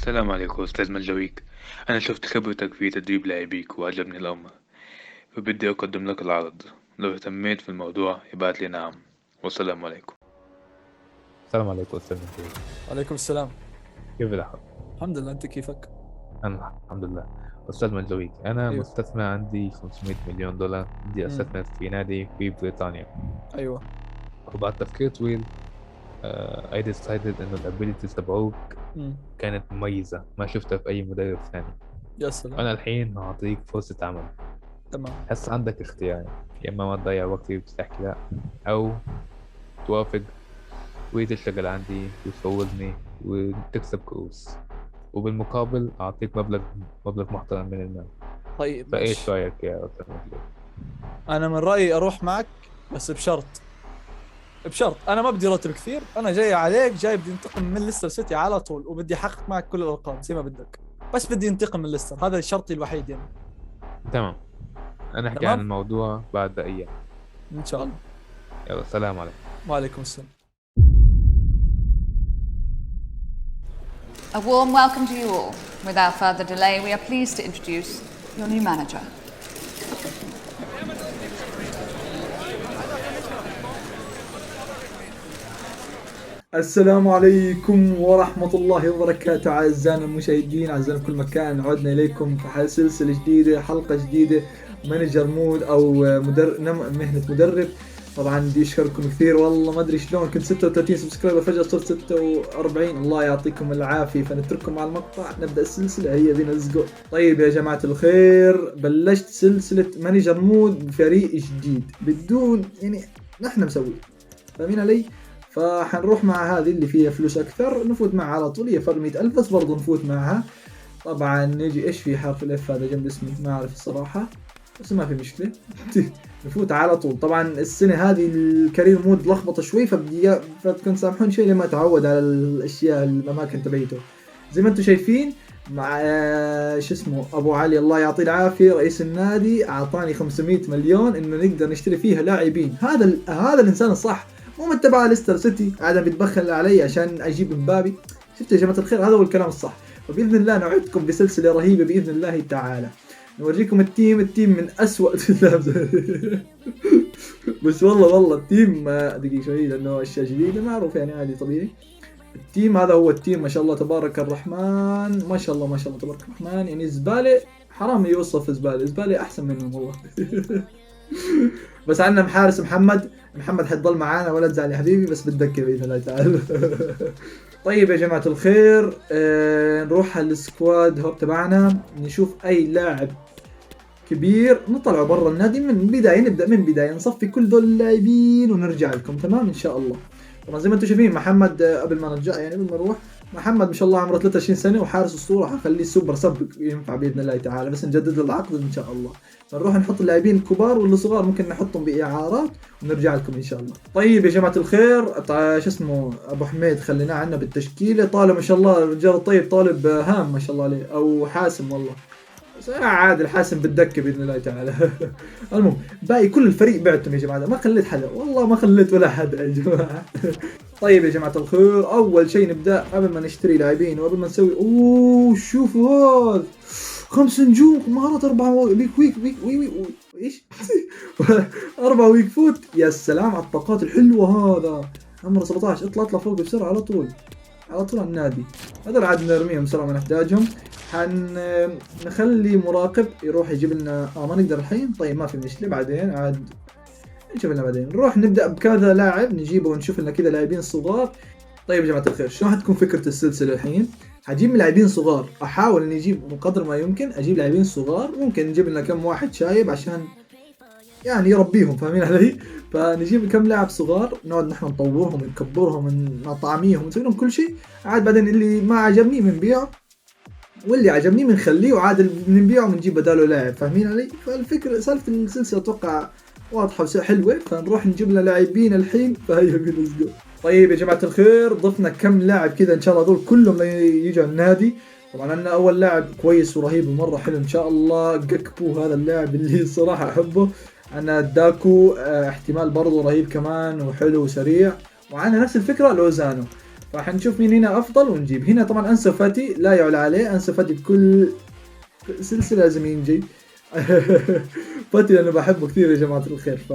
السلام عليكم أستاذ ملجويك. أنا شفت خبرتك في تدريب لاعبيك وعجبني الأمر، فبدي أقدم لك العرض. لو اهتميت في الموضوع ابعت لي نعم. والسلام عليكم. السلام عليكم أستاذ نبيل. عليكم السلام. كيف الحال؟ الحمد لله، انت كيفك؟ أنا الحمد لله. أستاذ منزويك، أنا ايوه. مستثمر عندي 500 مليون دولار، بدي امم أستثمر في نادي في بريطانيا. ايوه. وبعد تفكير طويل I decided إنه الابيليتيز تبعوك امم كانت مميزة ما شفتها في أي مدرب ثاني. يا سلام. وأنا الحين هعطيك فرصة عمل. تمام. هسا عندك اختيار، يا إما ما تضيع وقتي وتحكي لا، أو توافق وتشتغل عندي وتفوزني وتكسب كؤوس، وبالمقابل أعطيك مبلغ محترم من المال. طيب فايش ماشي. رايك يا استاذ مجدي؟ انا من رايي اروح معك، بس بشرط انا ما بدي راتب كثير. انا جاي عليك، جاي بدي انتقم من ليستر سيتي على طول، وبدي احقق معك كل الارقام زي ما بدك، بس بدي انتقم من ليستر، هذا شرطي الوحيد يعني. تمام، انا احكي عن تمام. الموضوع بعد ايام. ان شاء الله. يلا سلام عليكم. وعليكم السلام. A warm welcome to you all. Without further delay, we are pleased to introduce your new manager. السلام عليكم ورحمة الله وبركاته أعزائنا المشاهدين، أعزائنا في كل مكان. عدنا إليكم في سلسلة جديدة، حلقة جديدة، مانجر مود أو مهنة مدرب. طبعا بدي أشكركم كثير، والله ما أدري شلون كنت 36 سبسكرايبر فجأة صرت 46. الله يعطيكم العافية. فنترككم مع المقطع، نبدأ السلسلة. هيا بينا نزقو. طيب يا جماعة الخير، بلشت سلسلة مانجر مود بفريق جديد بدون يعني نحن مسوي، فاهمين علي؟ فحنروح مع هذه اللي فيها فلوس اكثر، نفوت معها على طول. هي فرق 100,000 بس برضو نفوت معها. طبعا نجي ايش في حرف الاف هذا جنب اسمي، ما اعرف الصراحه، بس ما في مشكله. نفوت على طول. طبعا السنه هذه الكارير مود لخبطه شوي، فبكون سامحون شوي لما اتعود على الاشياء الاماكن تبعيته. زي ما انتم شايفين مع شو اسمه ابو علي، الله يعطيه العافيه، رئيس النادي اعطاني 500 مليون انه نقدر نشتري فيها لاعبين. هذا الانسان الصح، مو متبع ليستر سيتي قاعد بيتبخل علي عشان اجيب مبابي. شفت يا جماعه الخير، هذا هو الكلام الصح. وباذن الله نوعدكم بسلسله رهيبه باذن الله تعالى، نوريكم التيم من اسوأ. بس والله التيم دقيقه شوي لانه اشياء جديده، معروف يعني عادي طبيعي. التيم هذا هو التيم، ما شاء الله تبارك الرحمن، ما شاء الله ما شاء الله تبارك الرحمن. يعني زباله، حرام يوصف زباله احسن منهم والله. بس عندنا محارس محمد حتضل معانا ولا تزعل يا حبيبي، بس بالدكه باذن الله تعالى. طيب يا جماعه الخير، نروح على السكواد هوب تبعنا، نشوف اي لاعب كبير نطلعه برا النادي من بدايه. نبدا من بدايه، نصفي كل ذول اللاعبين ونرجع لكم. تمام ان شاء الله. طبعا زي ما انتم شايفين محمد، قبل ما نرجع يعني قبل ما نروح، محمد ما شاء الله عمره 23 سنه وحارس اسطوره، حخليه سوبر سب ينفع باذن الله تعالى، بس نجدد له العقد ان شاء الله. فنروح نحط اللاعبين الكبار والصغار ممكن نحطهم باعارات ونرجع لكم ان شاء الله. طيب يا جماعه الخير، شو اسمه ابو حميد خليناه عنا بالتشكيله. طالب ما شاء الله الرجال الطيب، طالب هام ما شاء الله عليه، او حاسم والله، بس عاد الحاسم بالدكه باذن الله تعالى. المهم باقي كل الفريق بعتم يا جماعه، ما خليت حدا، والله ما خليت ولا حدا يا جماعه. طيب يا جماعه الخير، اول شيء نبدا قبل ما نشتري لاعبين وقبل ما نسوي. شوفوا هذا 5 نجوم مهارات 4 ويك ايش. 4 ويك فوت. يا سلام على الطاقات الحلوه. هذا عمره 17. اطلع فوق بسرعه على طول على النادي. هذول عاد نرميهم بسرعه ما نحتاجهم. نخلي مراقب يروح يجيب لنا. ما نقدر الحين. طيب ما في مشكله، بعدين عاد نشوف لنا بعدين. نروح نبدا بكذا لاعب نجيبه ونشوف لنا كذا لاعبين صغار. طيب يا جماعه الخير، شلون حتكون فكره السلسله الحين؟ حجيب لاعبين صغار، احاول اني اجيب بقدر ما يمكن اجيب لاعبين صغار. ممكن نجيب لنا كم واحد شايب عشان يعني يربيهم، فاهمين علي؟ فنجيب كم لاعب صغار، نقعد نحن نطورهم نكبرهم نطعميهم نسوي لهم كل شيء. عاد بعدين اللي ما عجبني بنبيعه، واللي عجبني بنخليه، وعاد بنبيعه ونجيب بداله لاعب، فاهمين علي؟ فالفكره سالفه السلسله اتوقع واضحه وحلوه. فنروح نجيب لنا لاعبين الحين، فهيا بينا. طيب يا جماعه الخير، ضفنا كم لاعب كذا ان شاء الله، هذول كلهم يجوا النادي. طبعا عندنا اول لاعب كويس ورهيب ومره حلو ان شاء الله، جاكبو. هذا اللاعب اللي صراحه احبه. عندنا داكو، احتمال برضه رهيب كمان وحلو وسريع. وعندنا نفس الفكره لوزانو. فحنشوف مين هنا افضل ونجيب. هنا طبعا انسو فاتي لا يعلى عليه، انسو فاتي بكل سلسله لازم ينجي. فاتي لانه بحبه كثير يا جماعه الخير. ف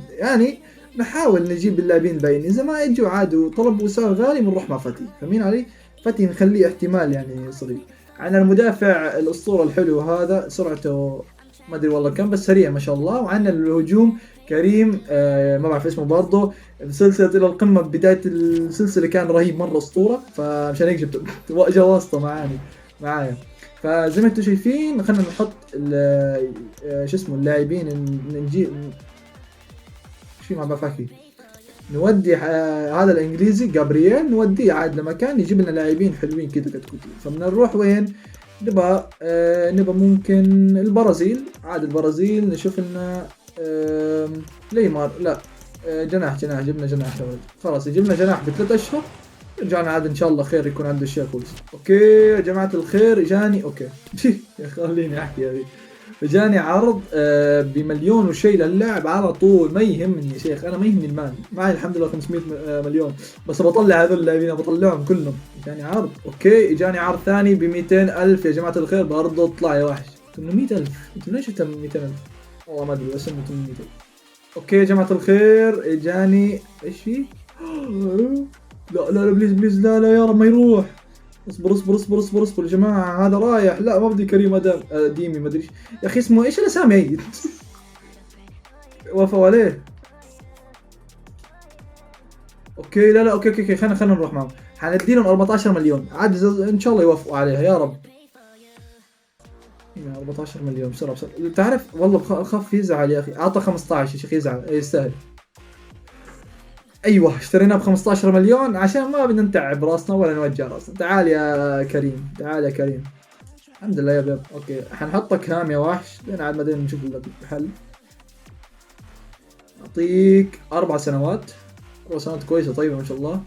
يعني نحاول نجيب اللاعبين الباقيين، اذا ما اجوا عاد وطلبوا سعر غالي بنروح مع فاتي، فاهمين علي؟ فاتي نخليه احتمال يعني صغير. عندنا المدافع الاسطوره الحلو هذا، سرعته ما ادري والله كم بس سريع ما شاء الله. وعندنا الهجوم كريم ما بعرف اسمه برضه، بسلسله الى القمه بدايه السلسله كان رهيب مره اسطوره، فمشان هيك جبت اجى واسطه معايا. فزي ما انتم شايفين خلينا نحط شو اسمه اللاعبين، نجيب شو ما بعرف احكي، نودي هذا الانجليزي جابرييل نوديه عاد لمكان يجيب لنا لاعبين حلوين كذا كتكوتين. فبنروح وين؟ نبقى ممكن البرازيل. عاد البرازيل نشوف لنا ليمار، لا جناح جبنا جناح يا ولد. خلاص يجيب لنا جناح ب3 اشهر، رجعنا عاد ان شاء الله خير، يكون عنده اشياء كويسه. اوكي يا جماعه الخير اجاني اوكي يا خليني احكي هذه. اجاني عرض بمليون وشيء للاعب على طول، ما يهمني يا شيخ، انا ما يهمني المال، معي الحمد لله 500 مليون، بس بطلع هذول اللاعبين بطلعهم كلهم. اجاني عرض اوكي، اجاني عرض ثاني ب200,000 يا جماعه الخير، برضه اطلع يا وحش. 800,000 انتم ليش 200,000 والله ما ادري بس 800,000. اوكي يا جماعه الخير اجاني ايش في؟ لا بليز لا يا رب ما يروح. اصبر يا جماعه، هذا رايح. لا ما بدي كريم ادم ديمي ما ادري يا اخي اسمه ايش الاسامي هي. وافوا عليه. اوكي لا اوكي خلينا نروح معهم، حنديلهم 14 مليون عاد ان شاء الله يوافقوا عليها يا رب. 14 مليون بسرعه. تعرف والله بخاف يزعل يا اخي، اعطى 15 يا شيخ يزعل، يستاهل. ايوه اشتريناه ب 15 مليون عشان ما بدنا نتعب راسنا ولا نوجع راسنا. تعال يا كريم، تعال يا كريم. الحمد لله يا بيب. اوكي حنحطك هام يا وحش لين عاد بعدين نشوف لك حل. اعطيك 4 سنوات، 4 سنوات كويسه طيبه ما شاء الله.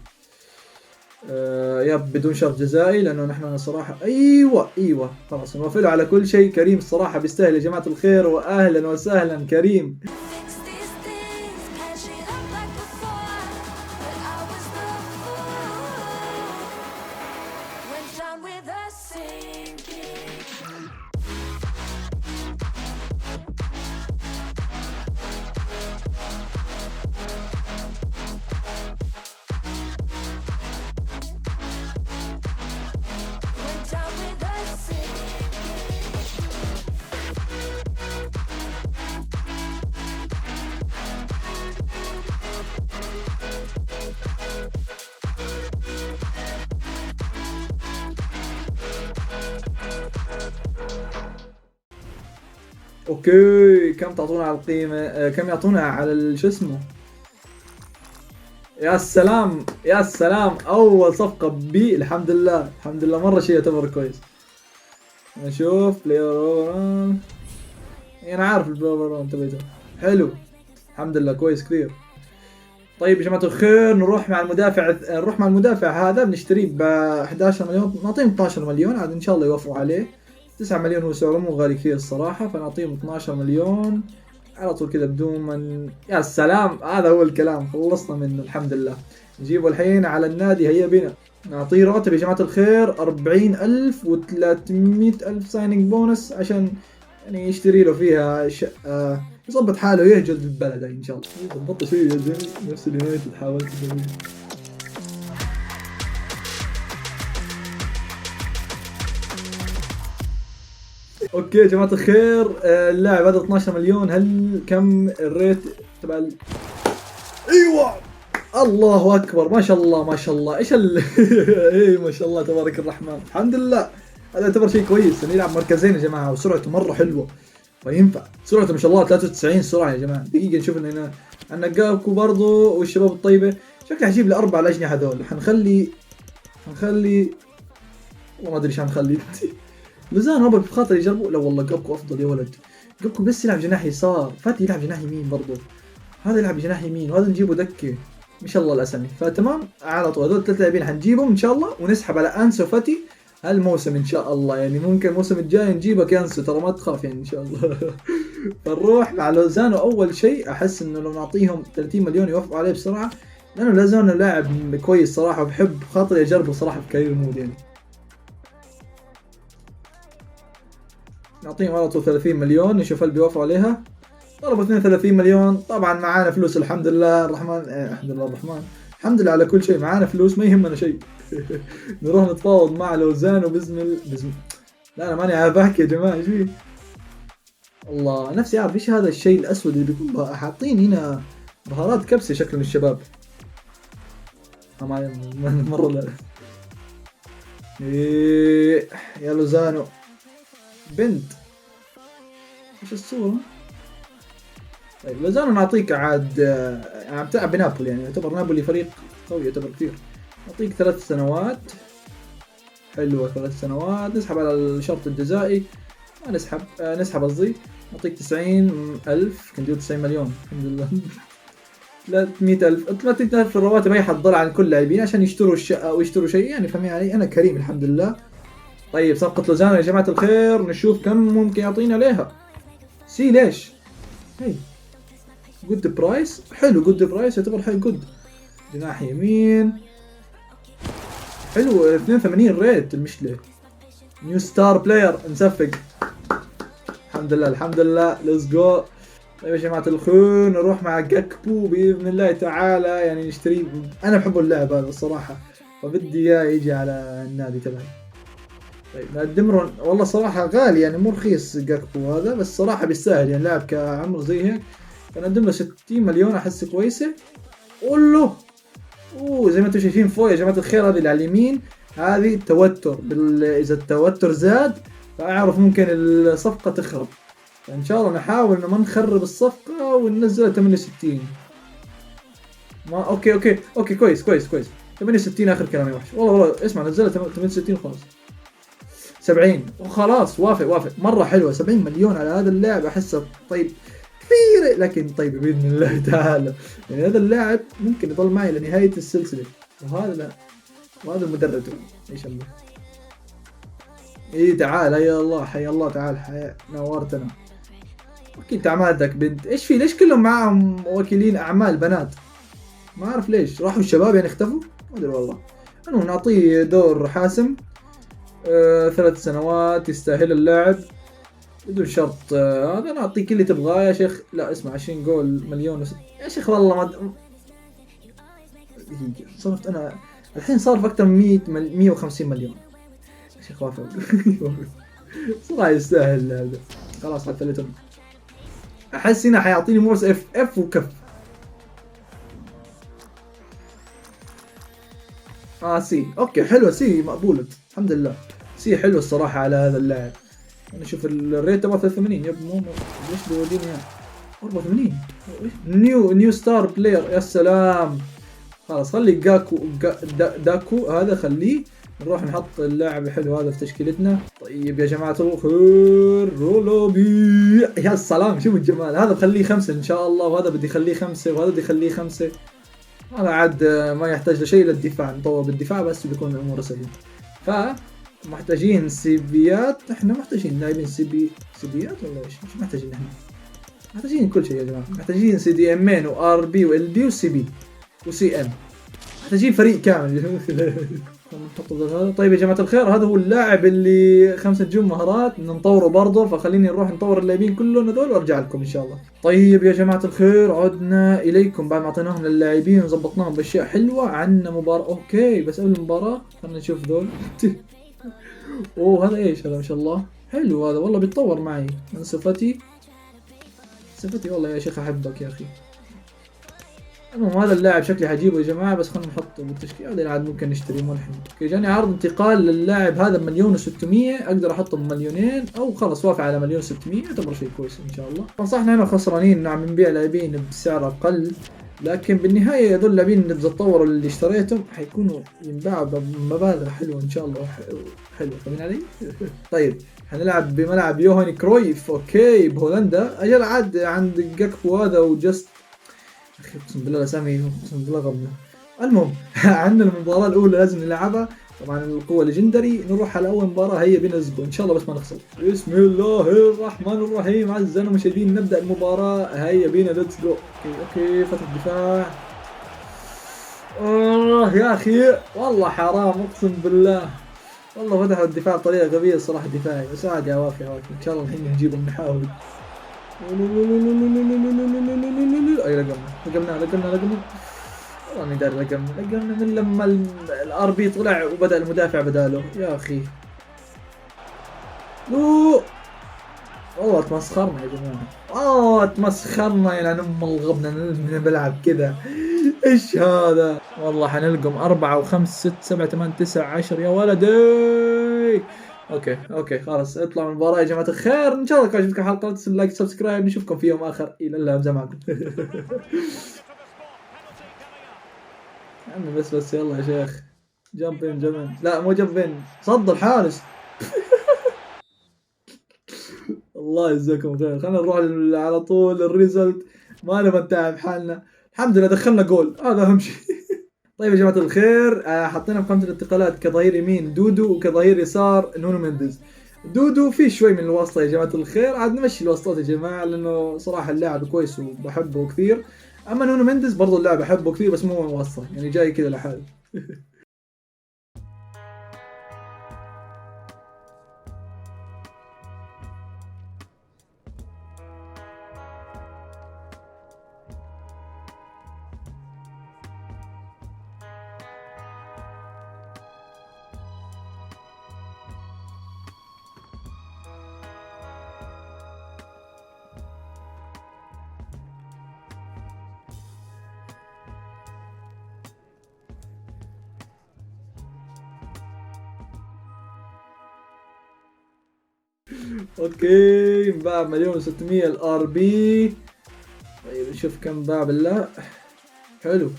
يب بدون شرط جزائي لانه نحن صراحه ايوه خلاص نوافق له على كل شيء. كريم الصراحه بيستاهل يا جماعه الخير، واهلا وسهلا كريم. اوكي كم تعطونا على القيمة؟ كم يعطونا على شو اسمه؟ يا سلام اول صفقة بي. الحمد لله مرة شيء يعتبر كويس. نشوف بلاير، انا عارف البلاير تبعته حلو الحمد لله كويس كثير. طيب يا جماعة الخير نروح مع المدافع هذا بنشتريه ب 11 مليون، نعطيهم 12 مليون عاد ان شاء الله يوافقوا عليه. 9 مليون هو سعره مو غالي كثير الصراحة، فنعطيهم 12 مليون على طول كذا بدون من. يا سلام هذا هو الكلام، خلصنا منه الحمد لله. نجيبه الحين على النادي، هيا بنا. نعطيه راتب يا جماعة الخير 40,000 و300,000 سايننج بونس عشان يعني يشتري له فيها يظبط حاله ويهجل بالبلد ان شاء الله. ضبط شيء يا زلمه نفس اليونايتد حاولت اسويه. اوكي يا جماعه الخير اللاعب هذا 12 مليون. هل كم الريت تبع ايوه الله اكبر ما شاء الله ايش اي ما شاء الله تبارك الرحمن. الحمد لله هذا يعتبر شيء كويس انه يلعب مركزين يا جماعه، وسرعته مره حلوه فينفع. سرعته ما شاء الله 93 سرعه يا جماعه. دقيقه نشوف هنا عندنا جاكو برضو والشباب الطيبه. شكله حجيب ل4 الاجنحه هذول. حنخلي والله ما ادري ايش حنخلي. لوزان روبرت بخاطر يجربوا. لا والله جابكو افضل يا ولد. جابكو بس يلعب جناح يسار، فاتي يلعب جناح يمين برضو، هذا يلعب جناح يمين وهذا نجيبه دكه. ما شاء الله الاسامي فتمام على طول. هذول 3 لاعبين حنجيبهم ان شاء الله ونسحب على انسو فاتي هالموسم ان شاء الله. يعني ممكن الموسم الجاي نجيبك انسو ترى ما تخاف يعني ان شاء الله. فنروح مع لوزانو. اول شيء احس انه لو نعطيهم 30 مليون يوافقوا عليه بسرعه لانه لازم لاعب كويس صراحه، وبحب خاطري اجربه صراحه في كارير مود يعني. نعطيهم على طول 30 مليون نشوف هل بيوافقوا عليها. طلبوا 32 مليون. طبعا معانا فلوس الحمد لله الرحمن، الحمد لله الرحمن، الحمد لله على كل شيء، معانا فلوس ما يهمنا شيء. نروح نتفاوض مع لوزانو بزم. لا انا ماني عارف احكي يا جماعه ايش فيه. الله نفسي اعرف ايش هذا الشيء الاسود اللي بيكون حاطين هنا بهارات كبسه شكل الشباب. مرة لا. إيه يا لوزانو بنت ايش الصورة؟ طيب لوزانو نعطيك عاد عم تلعب بنابولي يعني يعتبر نابولي فريق قوي يعتبر كثير. نعطيك 3 سنوات. حلوة 3 سنوات. نسحب على الشرط الجزائي. ما نسحب نسحب قصدي. نعطيك 90,000 كندير 90 مليون الحمد لله. 300,000 300,000 الرواتب هي حتضل عن كل لاعبين عشان يشتروا الشقة أو يشتروا شيء يعني فهمي علي. أنا كريم الحمد لله. طيب صفقة لوزانو يا جماعة الخير نشوف كم ممكن يعطينا عليها. سي ليش؟ هي جود برايس. حلو جود برايس يعتبر حلو جود. جناح يمين حلو 82 ريت المشكلة. نيو ستار بلاير نصفق. الحمد لله الحمد لله ليتس جو. طيب يا جماعة الخير نروح مع جاكبو بإذن الله تعالى يعني نشتريه. أنا بحب اللاعب هذا الصراحة فبدي إياه يجي على النادي تبعي. طيب نقدم له والله صراحة غالي يعني مو رخيص جاكبو هذا بس صراحة بيستاهل يعني لاعب كعمر زي هيك. فنقدم له 60 مليون أحس كويسة. قول له زي ما انتم شايفين فوق يا جماعة الخير هذه اللي على اليمين هذه توتر إذا التوتر زاد فأعرف ممكن الصفقة تخرب. فإن شاء الله نحاول إنه ما نخرب الصفقة وننزلها 68. ما أوكي كويس 68 آخر كلامي وحش والله اسمع نزلها 68 خلاص 70 وخلاص وافق مرة حلوة. 70 مليون على هذا اللاعب أحسه طيب كثير لكن طيب بإذن الله تعالى يعني هذا اللاعب ممكن يضل معي لنهاية السلسلة. وهذا المدرب ايش الله. ايه تعال يا الله حي الله تعال نورتنا. اكيد اعمالك بنت ايش في ليش كلهم معهم وكيلين اعمال بنات ما اعرف ليش راحوا الشباب يعني اختفوا ما ادري والله. انه نعطيه دور حاسم 3 سنوات يستاهل اللاعب بدون شرط. هذا نعطيك اللي تبغاه يا شيخ. لا اسمع 20 جول مليون يا شيخ والله ما دقيقة صرفت انا الحين صار في اكثر من 150 مليون يا شيخ وافق. صراحة يستاهل هذا خلاص حتى احس هنا حيعطيني مورس اف وكف. سي اوكي حلوة سي مقبولة الحمد لله. سي حلو الصراحة على هذا اللاعب. انا اشوف الريت تبع 83 يب مو ليش بيوديني اياه 84. نيو ستار بلاير يا سلام. خلاص خلي داكو هذا خليه. نروح نحط اللاعب الحلو هذا في تشكيلتنا. طيب يا جماعة الخير رولو بي يا سلام شوفوا الجمال. هذا بخليه 5 ان شاء الله وهذا بدي اخليه 5 وهذا بدي اخليه 5. هذا عاد ما يحتاج لشيء للدفاع نطور بالدفاع بس بيكون الامور سليمة. محتاجين سيبيات. احنا محتاجين لاعبين سيبيات ولا ايش؟ مش محتاجين احنا محتاجين كل شيء يا جماعه. محتاجين سي دي امين وار بي وال بي وسي بي وسي ام. محتاجين فريق كامل. طيب يا جماعه الخير هذا هو اللاعب اللي 5 نجوم مهارات نطوره برضه. فخليني نروح نطور اللاعبين كلهم هذول وارجع لكم ان شاء الله. طيب يا جماعه الخير عدنا اليكم بعد ما اعطيناهم للاعبين وظبطناهم باشياء حلوه. عندنا مباراه اوكي بس قبل المباراه خلينا نشوف ذول. هذا ايش هذا ما شاء الله حلو هذا والله بيتطور معي من صفتي والله يا شيخ احبك يا اخي. المهم هذا اللاعب شكلي حجيبه يا جماعه بس خلينا نحطه بالتشكيل. هذا عاد ممكن نشتريه مو الحين. اوكي جاني عرض انتقال للاعب هذا ب1,600,000 اقدر احطه ب2,000,000 او خلص وافق على 1,600,000 يعتبر شيء كويس ان شاء الله. فنصحنا هنا خسرانين نعم نبيع لاعبين بسعر اقل لكن بالنهايه هذول اللاعبين اللي تطوروا اللي اشتريتهم حيكونوا ينباعوا بمبالغ حلوه ان شاء الله. حلو فاهمين علي؟ طيب حنلعب بملعب يوهان كرويف اوكي بهولندا. اجل عاد عند جاكبو هذا وجست اخي اقسم بالله الاسامي اقسم بالله غبنه. المهم عندنا المباراه الاولى لازم نلعبها طبعا القوه ليجندري. نروح على اول مباراه هي بينا زبو ان شاء الله بس ما نخسر. بسم الله الرحمن الرحيم. اعزائنا المشاهدين نبدا المباراه. هيا بينا ليتس جو. اوكي فتح الدفاع يا اخي والله حرام اقسم بالله. والله فتحوا الدفاع بطريقه غبيه الصراحه دفاعي، بس عادي عوافي عوافي ان شاء الله الحين نجيبهم نحاول. اي لقمنا والله اني داري لقمنا من لما الار بي طلع وبدا المدافع بداله يا اخي. والله تمسخرنا يا جماعه، تمسخرنا يا ام الغبنه بنلعب كذا. ايش هذا؟ والله حنلقم 4 و5 6 7 8 9 10 يا ولدي. اوكي خلاص اطلع من المباراة يا جماعة الخير. ان شاء الله عجبتكم الحلقة، لا تنسوا اللايك سبسكرايب، نشوفكم في يوم اخر. الى اللامزة معكم. عمي بس يلا يا شيخ. جمب لا مو جمب، صد الحارس. الله يجزاكم خير. خلينا نروح على طول الريزلت، ما نبغى نتعب حالنا. الحمد لله دخلنا جول، هذا اهم شيء. طيب يا جماعة الخير، حطينا في قائمة الانتقالات كظهير يمين دودو وكظهير يسار نونو مينديز. دودو في شوي من الواسطة يا جماعة الخير، عاد نمشي الواسطات يا جماعة لأنه صراحة اللاعب كويس وبحبه كثير. أما نونو مينديز برضو اللاعب أحبه كثير بس مو واسطة، يعني جاي كذا لحاله. اوكي انباع 1,600,000 الار بي. طيب نشوف كم باع بالله. حلو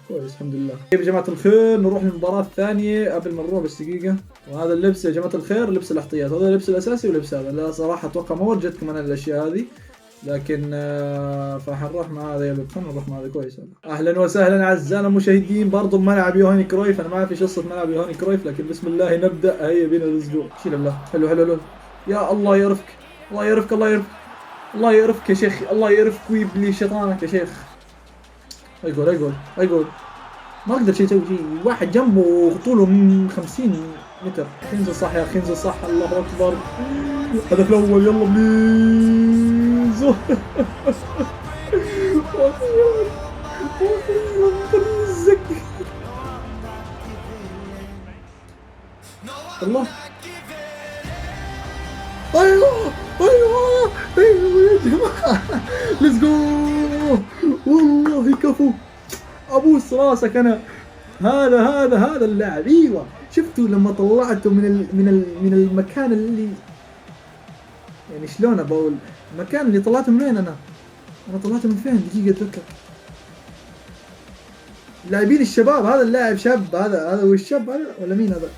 كويس الحمد لله. طيب يا جماعة الخير نروح للمباراة الثانية. قبل ما نروح بس دقيقة، وهذا اللبس يا جماعة الخير لبس الاحتياط، هذا اللبس الاساسي ولبس هذا. لا صراحة اتوقع ما ورجتكم انا الاشياء هذه، لكن فحنروح مع هذا. يا خلينا نروح مع هذا كويس. اهلا وسهلا اعزائنا المشاهدين برضو بملعب يوهاني كرويف. انا ما اعرف ايش قصة ملعب يوهاني كرويف، لكن بسم الله نبدا. هيا بينا الاسبوع. شيل الله. حلو يا الله يرفك الله يرفك يا شيخ، الله يرفك ويبلي شيطانك يا شيخ. اي جول ما اقدر شيء اسوي شيء. واحد جنبه طوله 50 متر. خنزل صح يا اخي، خنزل صح. الله اكبر. الهدف الاول يلا بليز. الله ايوه يا جماعه ليتس جو. والله كفو ابوس راسك انا. هذا اللاعب. ايوه شفتوا لما طلعته من المكان اللي يعني شلون بقول المكان اللي طلعته من وين؟ انا طلعته من فين؟ دقيقه اتذكر. لاعبين الشباب، هذا اللاعب شاب. هذا هو الشاب هذا ولا مين هذا؟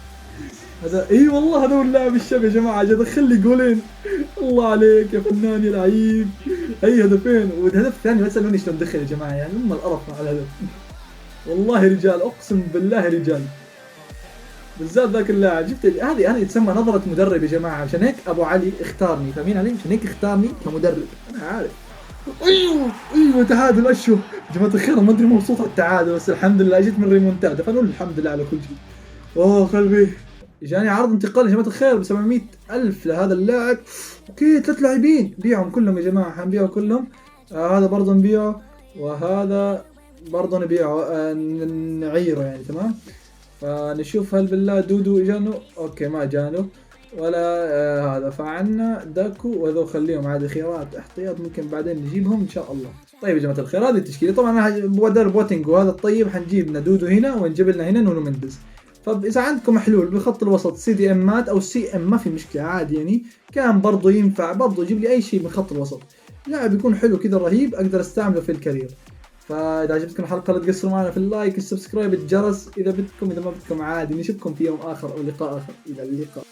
اي والله هذا هو اللاعب الشاب يا جماعه. جا دخل لي جولين. الله عليك يا فنان يا لعيب. اي هدفين، والهدف الثاني ما تسالوني شلون دخل يا جماعه، يعني ام القرف مع الهدف. والله رجال اقسم بالله رجال، بالذات ذاك اللاعب. شفت هذه تسمى نظره مدرب يا جماعه. عشان هيك ابو علي اختارني، فاهمين علي؟ عشان هيك اختارني كمدرب. انا عارف. ايوه تعادل اشو يا جماعه الخير. ما ادري مبسوط على التعادل، بس الحمد لله جيت من ريمونتادا، فنقول الحمد لله على كل شيء. قلبي. جاني عرض انتقال يا جماعه الخير ب700,000 لهذا اللاعب. اوكي 3 لاعبين بيعهم كلهم يا جماعه، حنبيعهم كلهم. هذا برضه نبيعه، وهذا برضه نبيعه. نعيره يعني. تمام. فنشوف هل بالله دودو جانو. اوكي ما جانو ولا هذا. فعنا داكو وهذول خليهم عادي خيارات احتياط، ممكن بعدين نجيبهم ان شاء الله. طيب يا جماعه الخير هذه التشكيله. طبعا انا بودر بوتينج وهذا الطيب حنجيب لنا دودو هنا ونجيب لنا هنا نونو مينديز. فاذا عندكم حلول بخط الوسط سي دي امات او سي ام ما في مشكله عادي يعني، كان برضو ينفع. برضو يجيب لي اي شيء من خط الوسط، لاعب يكون حلو كذا رهيب اقدر استعمله في الكارير. فاذا عجبتكم الحلقه لا تقصروا معنا في اللايك السبسكرايب الجرس اذا بدكم. اذا ما بدكم عادي نشوفكم في يوم اخر او لقاء اخر. الى اللقاء.